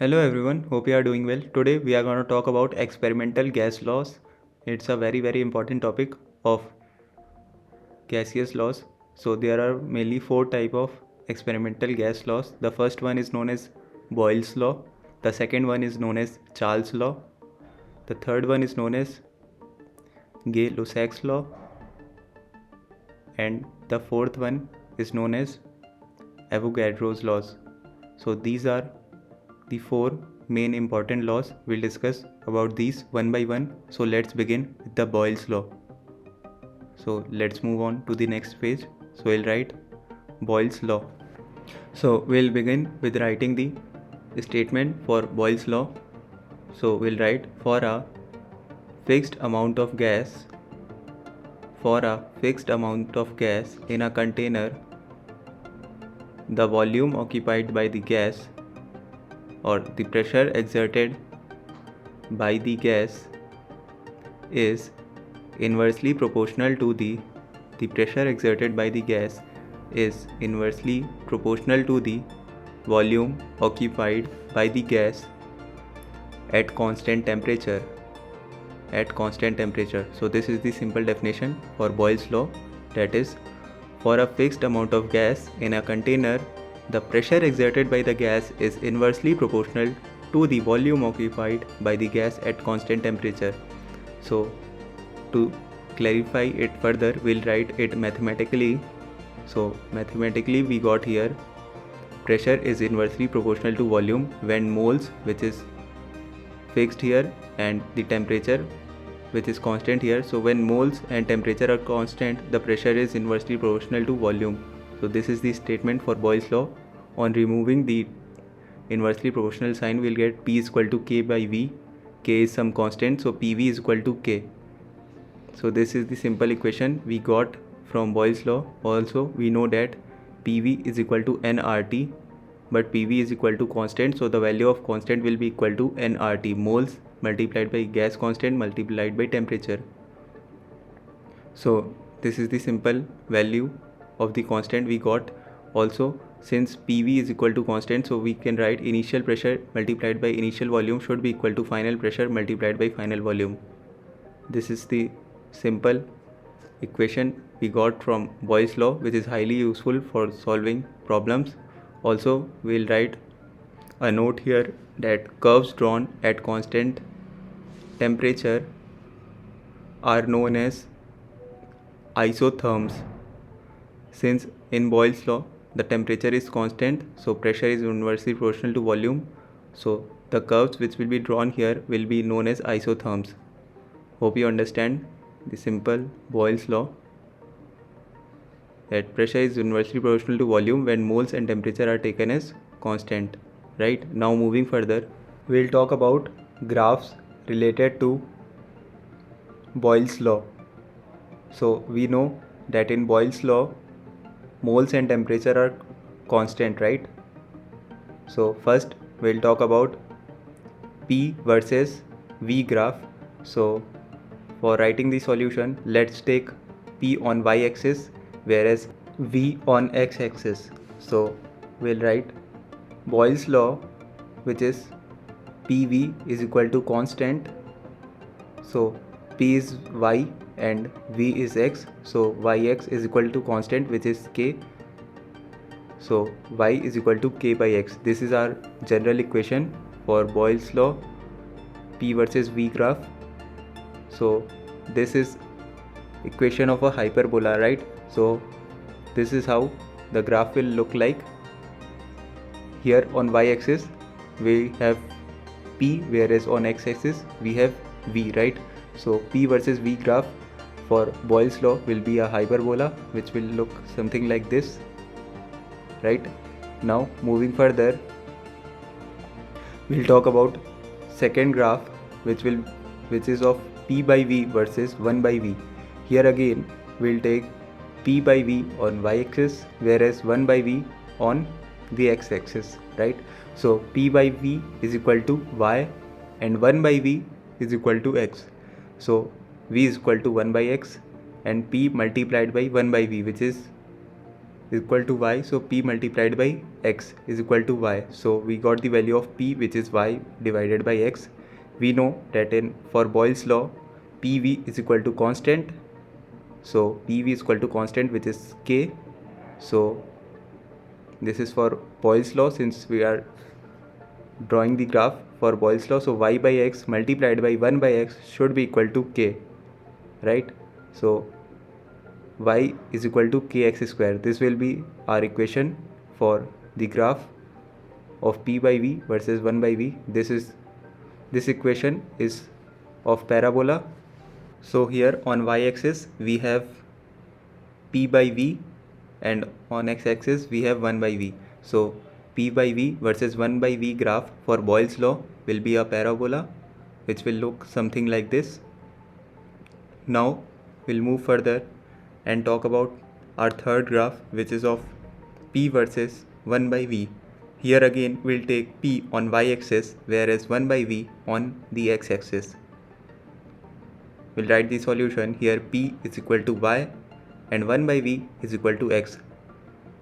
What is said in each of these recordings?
Hello everyone, hope you are doing well. Today we are going to talk about experimental gas laws. It's a very important topic of gaseous laws. So there are mainly four type of experimental gas laws. The first one is known as Boyle's law. The second one is known as Charles law. The third one is known as Gay-Lussac's law. And the fourth one is known as Avogadro's laws. So these are the four main important laws. We'll discuss about these one by one. So let's begin with the Boyle's law. So let's move on to the next page. So we'll write Boyle's law. So we'll begin with writing the statement for Boyle's law. So we'll write for a fixed amount of gas in a container, the volume occupied by the gas or the pressure exerted by the gas is inversely proportional to the pressure exerted by the gas is inversely proportional to the volume occupied by the gas at constant temperature. So this is the simple definition for Boyle's law, that is, for a fixed amount of gas in a container, the pressure exerted by the gas is inversely proportional to the volume occupied by the gas at constant temperature. So to clarify it further, we'll write it mathematically. So mathematically we got here pressure is inversely proportional to volume when moles, which is fixed here, and the temperature, which is constant here. So when moles and temperature are constant, the pressure is inversely proportional to volume. So this is the statement for Boyle's law. On removing the inversely proportional sign, we'll get P is equal to K by V. K is some constant, so PV is equal to K. So this is the simple equation we got from Boyle's law. Also we know that PV is equal to nRT, but PV is equal to constant, so the value of constant will be equal to nRT, moles multiplied by gas constant multiplied by temperature. So this is the simple value of the constant we got. Also, since PV is equal to constant, so we can write initial pressure multiplied by initial volume should be equal to final pressure multiplied by final volume. This is the simple equation we got from Boyle's law, which is highly useful for solving problems. Also, we'll write a note here that curves drawn at constant temperature are known as isotherms. Since in Boyle's law the temperature is constant, so pressure is inversely proportional to volume, so the curves which will be drawn here will be known as isotherms. Hope you understand the simple Boyle's law, that pressure is inversely proportional to volume when moles and temperature are taken as constant. Right, now moving further, we'll talk about graphs related to Boyle's law. So we know that in Boyle's law moles and temperature are constant, right? So first we'll talk about P versus V graph. So for writing the solution, let's take P on y-axis whereas V on x-axis. So we'll write Boyle's law, which is PV is equal to constant. So P is y and V is x. So yx is equal to constant, which is k. So y is equal to k by x. This is our general equation for Boyle's law, P versus V graph. So this is equation of a hyperbola, right? So this is how the graph will look like. Here on y-axis we have P, whereas on x-axis we have V, right? So P versus V graph for Boyle's law will be a hyperbola, which will look something like this, right? Now moving further, we'll talk about second graph, which is of P by V versus 1 by V. Here again we'll take P by V on y-axis whereas 1 by V on the x-axis, right? So P by V is equal to y and 1 by V is equal to x. So V is equal to 1 by x and P multiplied by 1 by V, which is is equal to y, so p multiplied by x is equal to y. So we got the value of p, which is y divided by x. We know that for Boyle's law, pv is equal to constant. So pv is equal to constant, which is k. So this is for Boyle's law, since we are drawing the graph for Boyle's law. So y by x multiplied by 1 by x should be equal to k, right? So y is equal to kx square. This will be our equation for the graph of p by v versus 1 by v. This equation is of parabola. So here on y-axis we have p by v, and on x-axis we have 1 by v. So p by v versus 1 by v graph for Boyle's law will be a parabola, which will look something like this. Now we'll move further and talk about our third graph, which is of p versus 1 by v. Here again we'll take p on y-axis, whereas 1 by v on the x-axis. We'll write the solution. Here p is equal to y and 1 by v is equal to x.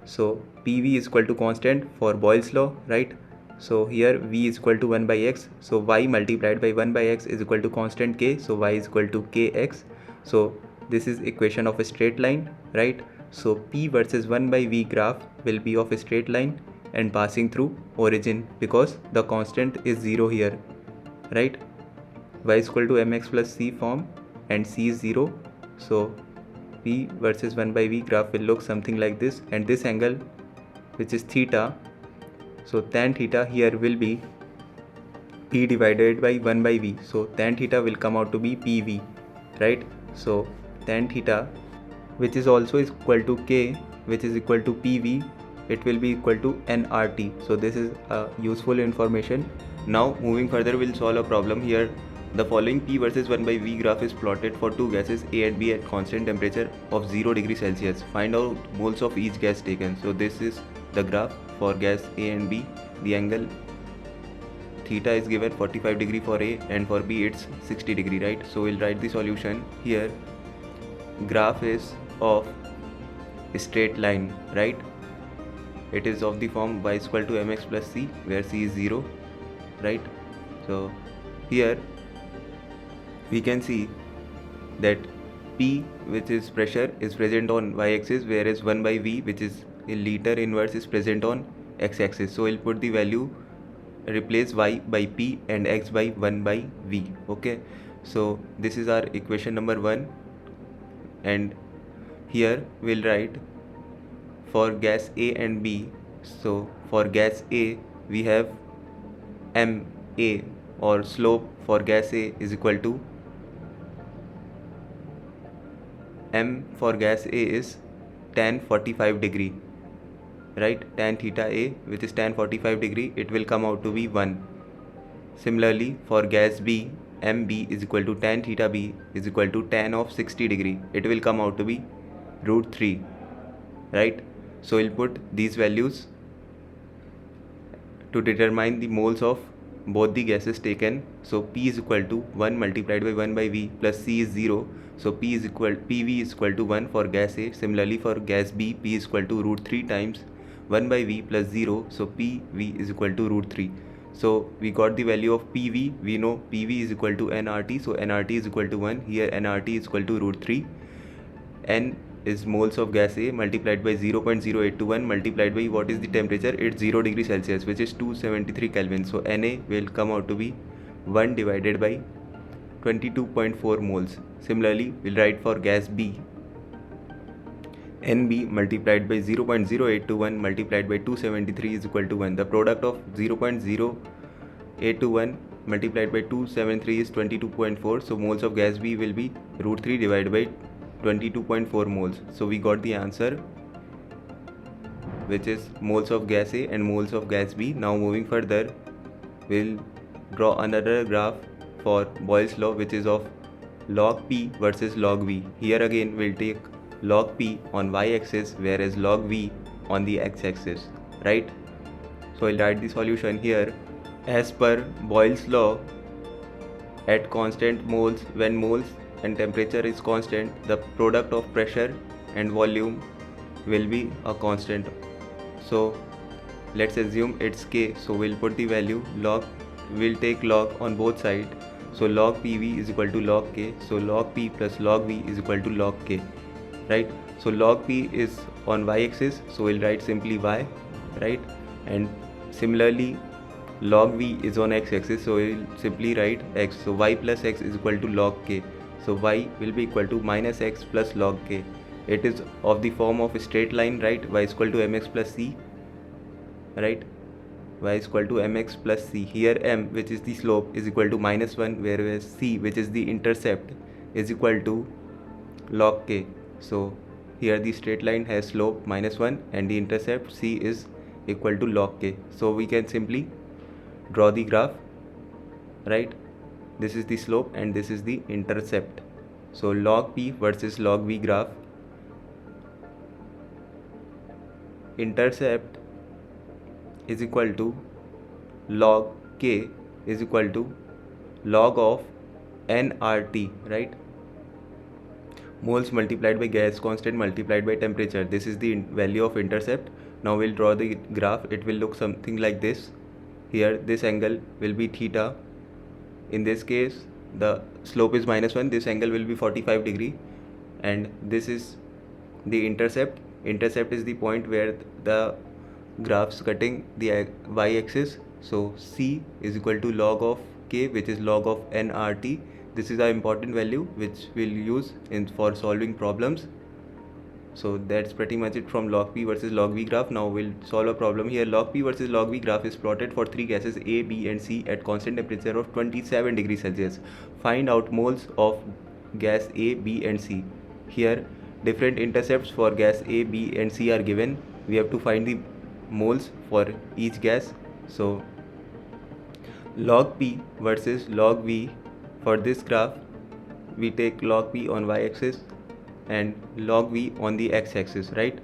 So pv is equal to constant for Boyle's law, right? So here v is equal to 1 by x. So y multiplied by 1 by x is equal to constant k. So y is equal to kx. So this is equation of a straight line, right? So p versus 1 by v graph will be of a straight line and passing through origin, because the constant is 0 here, right? Y is equal to mx plus c form and c is 0. So p versus 1 by v graph will look something like this, and this angle, which is theta, so tan theta here will be p divided by 1 by v. So tan theta will come out to be pv, right? So tan theta, which is also equal to k, which is equal to pv, it will be equal to nRT. So this is useful information. Now moving further, we'll solve a problem here. The following p versus 1 by v graph is plotted for two gases A and B at constant temperature of 0 degree Celsius. Find out moles of each gas taken. So this is the graph for gas A and B. The angle theta is given 45 degree for A, and for B it's 60 degree, right? So we'll write the solution here. Graph is of a straight line, right? It is of the form y is equal to mx plus c, where c is 0, right? So here we can see that P, which is pressure, is present on y-axis, whereas 1 by V, which is a liter inverse, is present on x-axis. So we'll put the value, replace y by P and x by 1 by V. Okay, so this is our equation number 1, and here we'll write for gas A and B. So for gas A we have MA, or slope for gas A is equal to M for gas A is tan 45 degree, right? Tan theta A, which is tan 45 degree, it will come out to be 1. Similarly for gas B, MB is equal to tan theta B is equal to tan of 60 degree, it will come out to be root 3, right? So we'll put these values to determine the moles of both the gases taken. So P is equal to 1 multiplied by 1 by V plus C is 0. So PV is equal to 1 for gas A. Similarly for gas B, P is equal to root 3 times 1 by V plus 0. So PV is equal to root 3. So we got the value of PV. We know PV is equal to nRT. So nRT is equal to 1. Here nRT is equal to root 3. N is moles of gas A multiplied by 0.0821 multiplied by what is the temperature? It's 0 degree Celsius, which is 273 Kelvin. So Na will come out to be 1 divided by 22.4 moles. Similarly, we'll write for gas B, Nb multiplied by 0.0821 multiplied by 273 is equal to 1. The product of 0.0821 multiplied by 273 is 22.4. So moles of gas B will be root 3 divided by 22.4 moles. So we got the answer, which is moles of gas A and moles of gas B. Now moving further, we'll draw another graph for Boyle's law, which is of log P versus log V. Here again we'll take log P on y-axis, whereas log V on the x-axis, right? So I'll write the solution here. As per Boyle's law, at constant moles, when moles and temperature is constant, the product of pressure and volume will be a constant. So let's assume it's k, so we'll put the value log, we'll take log on both sides, so log pv is equal to log k, so log p plus log v is equal to log k, right? So log p is on y-axis, so we'll write simply y, right? And similarly log v is on x-axis, so we'll simply write x, so y plus x is equal to log k, so y will be equal to minus x plus log k. It is of the form of a straight line, right? Y is equal to mx plus c, right? Y is equal to mx plus c. Here m, which is the slope, is equal to -1, whereas c, which is the intercept, is equal to log k. So here the straight line has slope -1 and the intercept c is equal to log k. So we can simply draw the graph, right? This is the slope and this is the intercept. So log p versus log v graph. Intercept is equal to log k is equal to log of nRT, right? Moles multiplied by gas constant multiplied by temperature. This is the value of intercept. Now we'll draw the graph. It will look something like this. Here this angle will be theta. In this case the slope is -1. This angle will be 45 degree, and this is the intercept. Intercept is the point where the graphs cutting the y-axis. So c is equal to log of k, which is log of nRT. This is an important value which we'll use for solving problems. So that's pretty much it from log p versus log v graph. Now we'll solve a problem here. Log p versus log v graph is plotted for three gases A, B and C at constant temperature of 27 degrees Celsius. Find out moles of gas A, B and C. Here different intercepts for gas A, B and C are given. We have to find the moles for each gas. So log p versus log v. For this graph we take log p on y-axis and log v on the x-axis, right?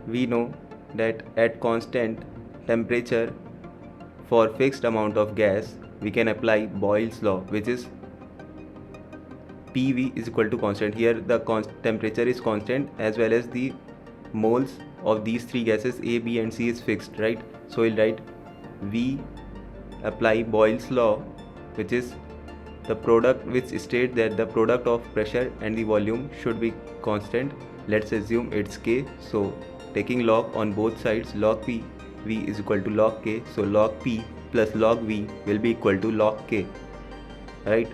We know that at constant temperature for fixed amount of gas we can apply Boyle's law, which is PV is equal to constant. Here the temperature is constant as well as the moles of these three gases A, B and C is fixed, right? So we'll write V apply Boyle's law, which is the product, which states that the product of pressure and the volume should be constant. Let's assume it's K. So taking log on both sides, log P V is equal to log K. So log P plus log V will be equal to log K, right?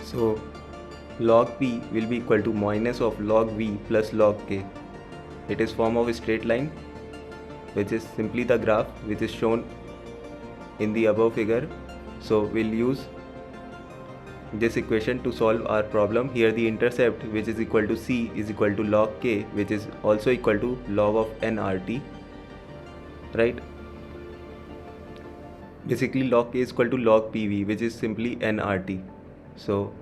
So log P will be equal to minus of log V plus log K. It is form of a straight line, which is simply the graph which is shown in the above figure. So we'll use this equation to solve our problem. Here the intercept, which is equal to C, is equal to log K, which is also equal to log of nRT, right? Basically log K is equal to log PV, which is simply nRT. So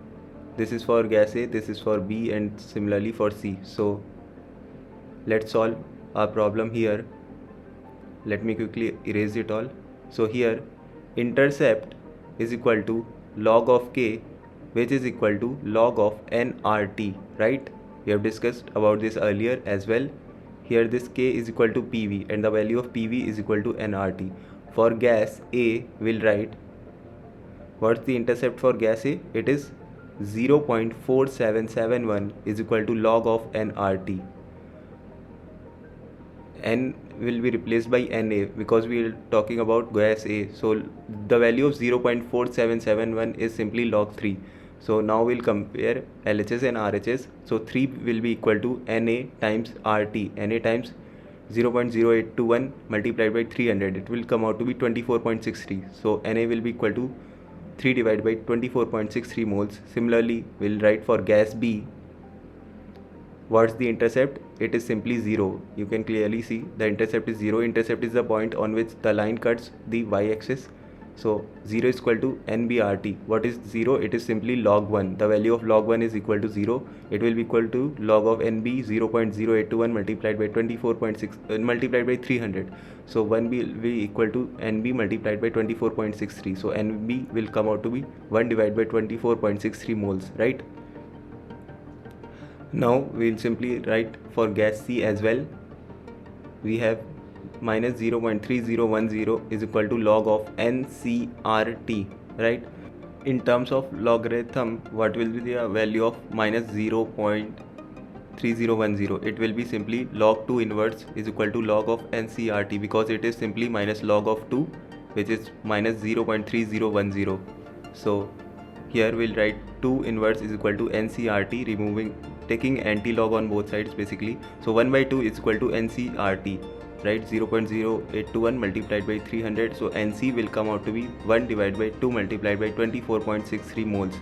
this is for gas A, this is for B and similarly for C. So let's solve our problem here. Let me quickly erase it all. So here intercept is equal to log of K, which is equal to log of nRT, right? We have discussed about this earlier as well. Here this K is equal to PV and the value of PV is equal to nRT. For gas A, we'll write what's the intercept for gas A? It is 0.4771 is equal to log of nRT. N will be replaced by Na because we are talking about gas A. So the value of 0.4771 is simply log 3. So now we'll compare LHS and RHS. So 3 will be equal to Na times RT. Na times 0.0821 multiplied by 300. It will come out to be 24.63. So Na will be equal to 3 divided by 24.63 moles. Similarly, we'll write for gas B. What's the intercept? It is simply 0. You can clearly see the intercept is 0. Intercept is the point on which the line cuts the y-axis. So 0 is equal to NBRT. What is 0? It is simply log 1. The value of log 1 is equal to 0. It will be equal to log of NB 0.0821 multiplied by 24.6 multiplied by 300. So 1 will be equal to NB multiplied by 24.63. So NB will come out to be 1 divided by 24.63 moles, right? Now we'll simply write for gas C as well. We have minus 0.3010 is equal to log of NCRT, right? In terms of logarithm, what will be the value of minus 0.3010? It will be simply log 2 inverse is equal to log of NCRT, because it is simply minus log of 2, which is minus 0.3010. So here we'll write 2 inverse is equal to NCRT, taking anti-log on both sides basically. So 1 by 2 is equal to NCRT, right? 0.0821 multiplied by 300. So NC will come out to be 1 divided by 2 multiplied by 24.63 moles.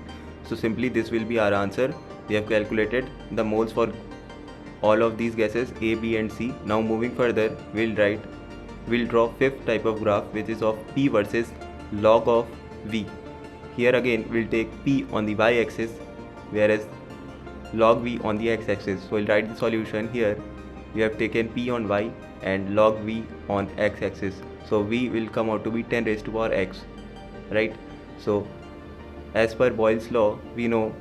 So simply this will be our answer. We have calculated the moles for all of these gases A, B and C. Now moving further, we'll draw fifth type of graph, which is of P versus log of V. Here again we'll take P on the y-axis, whereas log V on the x-axis. So we'll write the solution here. We have taken P on y and log V on x-axis. So V will come out to be 10 raised to power x, right? So as per Boyle's law, we know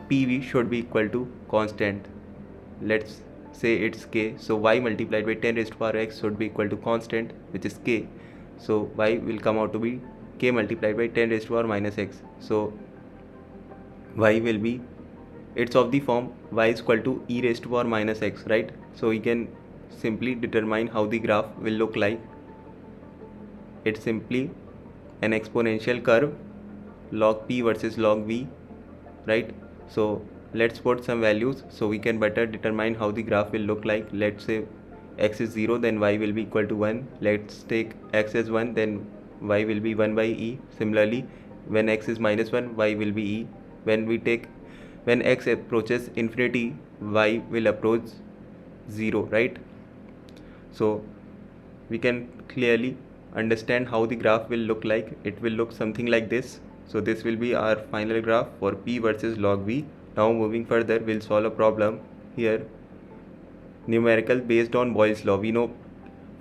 PV should be equal to constant. Let's say it's k. So y multiplied by 10 raised to power x should be equal to constant, which is k. So y will come out to be k multiplied by 10 raised to power minus x. So y will be, it's of the form y is equal to e raised to power minus x, right? So we can simply determine how the graph will look like. It's simply an exponential curve, log p versus log v, right? So let's put some values so we can better determine how the graph will look like. Let's say x is 0, then y will be equal to 1. Let's take x as 1, then y will be 1 by e. Similarly, when x is minus 1, y will be e. When x approaches infinity, y will approach 0, right? So we can clearly understand how the graph will look like. It will look something like this. So this will be our final graph for P versus log V. Now moving further, we'll solve a problem here. Numerical based on Boyle's law. We know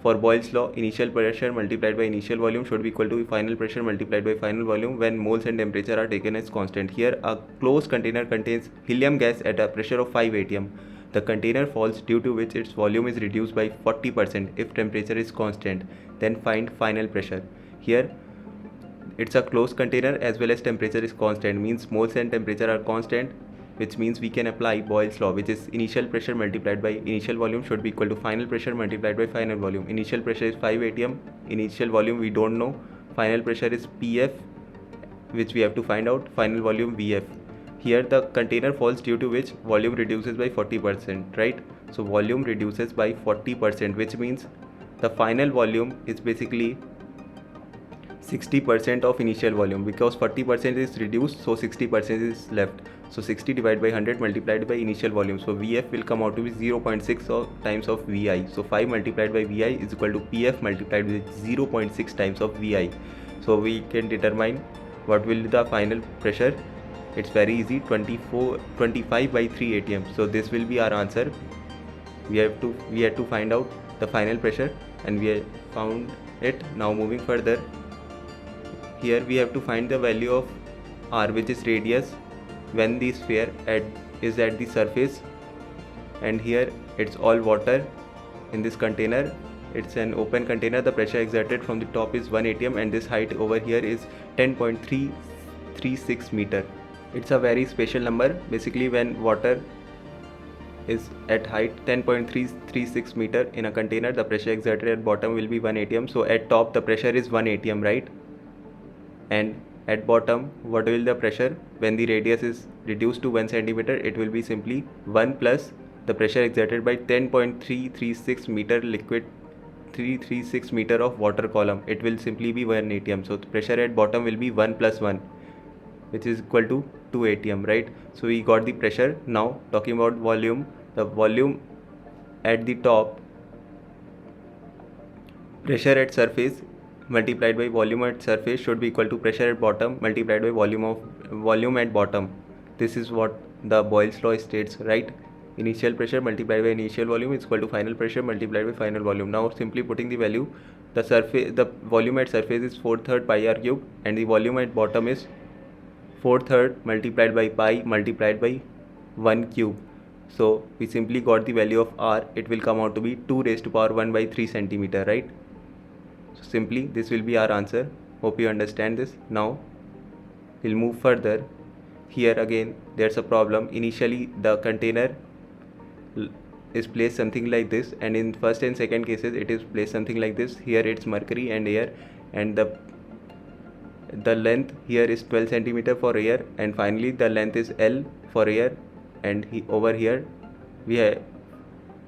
for Boyle's law, initial pressure multiplied by initial volume should be equal to final pressure multiplied by final volume when moles and temperature are taken as constant. Here a closed container contains helium gas at a pressure of 5 atm. The container falls, due to which its volume is reduced by 40% if temperature is constant. Then find final pressure. Here it's a closed container as well as temperature is constant, means moles and temperature are constant, which means we can apply Boyle's law, which is initial pressure multiplied by initial volume should be equal to final pressure multiplied by final volume. Initial pressure is 5 atm, initial volume we don't know, final pressure is Pf, which we have to find out, final volume Vf. Here the container falls, due to which volume reduces by 40%, right? So volume reduces by 40%, which means the final volume is basically 60% of initial volume, because 40% is reduced, so 60% is left. So 60 divided by 100 multiplied by initial volume. So Vf will come out to be 0.6 times of Vi. So 5 multiplied by Vi is equal to Pf multiplied with 0.6 times of Vi. So we can determine what will be the final pressure. It's very easy, 25 by 3 atm. So this will be our answer. We had to find out the final pressure and we have found it. Now moving further, here we have to find the value of r, which is radius, when the sphere is at the surface, and here it's all water in this container. It's an open container. The pressure exerted from the top is 1 atm and this height over here is 10.336 meter. It's a very special number. Basically, when water is at height 10.336 meter in a container, the pressure exerted at bottom will be 1 atm. So at top the pressure is 1 atm, right? And at bottom, what will the pressure when the radius is reduced to 1 centimeter? It will be simply 1 plus the pressure exerted by 10.336 meter liquid, 336 meter of water column. It will simply be 1 atm. So the pressure at bottom will be 1 plus 1, which is equal to 2 atm, right? So we got the pressure. Now talking about volume, the volume at the top, pressure at surface multiplied by volume at surface should be equal to pressure at bottom multiplied by volume at bottom. This is what the Boyle's law states, right? Initial pressure multiplied by initial volume is equal to final pressure multiplied by final volume. Now simply putting the value, the volume at surface is 4/3 pi r cube and the volume at bottom is 4/3 multiplied by pi multiplied by 1 cube. So we simply got the value of R. It will come out to be 2 raised to power 1 by 3 centimeter, right? So simply this will be our answer. Hope you understand this. Now we'll move further. Here again there's a problem. Initially the container is placed something like this, and in first and second cases it is placed something like this. Here it's mercury and air, and the length here is 12 centimeter for air, and finally the length is L for air, and over here we have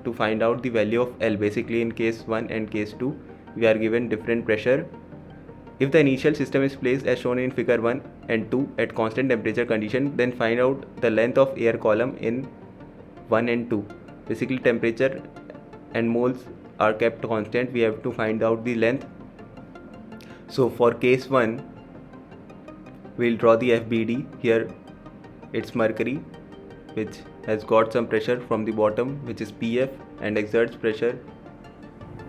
to find out the value of L. Basically in case 1 and case 2 we are given different pressure. If the initial system is placed as shown in figure 1 and 2 at constant temperature condition, then find out the length of air column in 1 and 2. Basically temperature and moles are kept constant, we have to find out the length. So for case 1 we'll draw the FBD. Here it's mercury which has got some pressure from the bottom, which is PF, and exerts pressure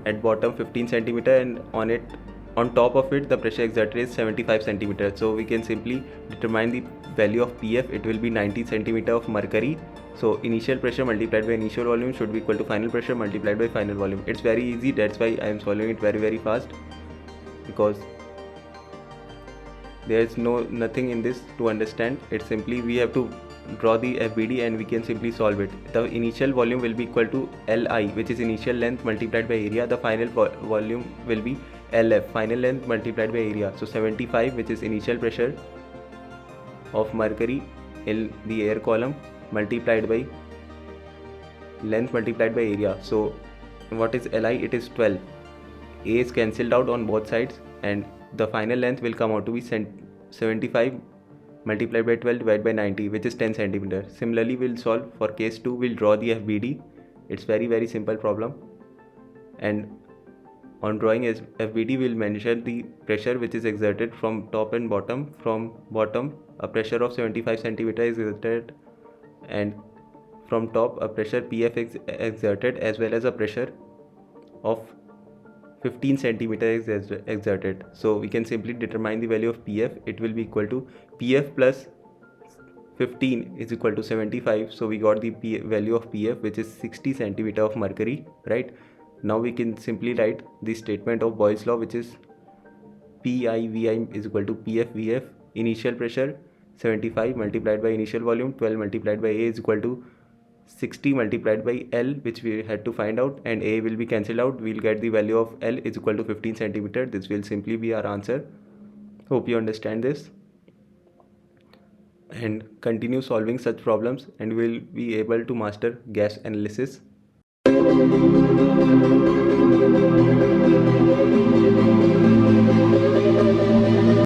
at bottom 15 centimeter, and on top of it the pressure exerted is 75 centimeter. So we can simply determine the value of PF. It will be 90 centimeter of mercury. So initial pressure multiplied by initial volume should be equal to final pressure multiplied by final volume. It's very easy, that's why I am solving it very fast, because there is nothing in this to understand. It's simply we have to draw the FBD and we can simply solve it. The initial volume will be equal to Li, which is initial length multiplied by area. The final volume will be Lf, final length multiplied by area. So 75, which is initial pressure of mercury in the air column, multiplied by length multiplied by area. So what is Li? It is 12. A is cancelled out on both sides, and the final length will come out to be 75 multiplied by 12 divided by 90, which is 10 centimeter. Similarly we'll solve for case 2. We'll draw the FBD. It's very simple problem, and on drawing FBD we'll mention the pressure which is exerted from top and bottom. From bottom a pressure of 75 centimeter is exerted, and from top a pressure PF is exerted, as well as a pressure of 15 centimeter is exerted. So we can simply determine the value of PF. It will be equal to PF plus 15 is equal to 75. So we got the value of PF, which is 60 centimeter of mercury, right? Now we can simply write the statement of Boyle's law, which is PIVI is equal to PF/VF. Initial pressure 75 multiplied by initial volume 12 multiplied by A is equal to 60 multiplied by L, which we had to find out, and A will be cancelled out. We'll get the value of L is equal to 15 centimeter. This will simply be our answer. Hope you understand this, and continue solving such problems, and we'll be able to master gas analysis.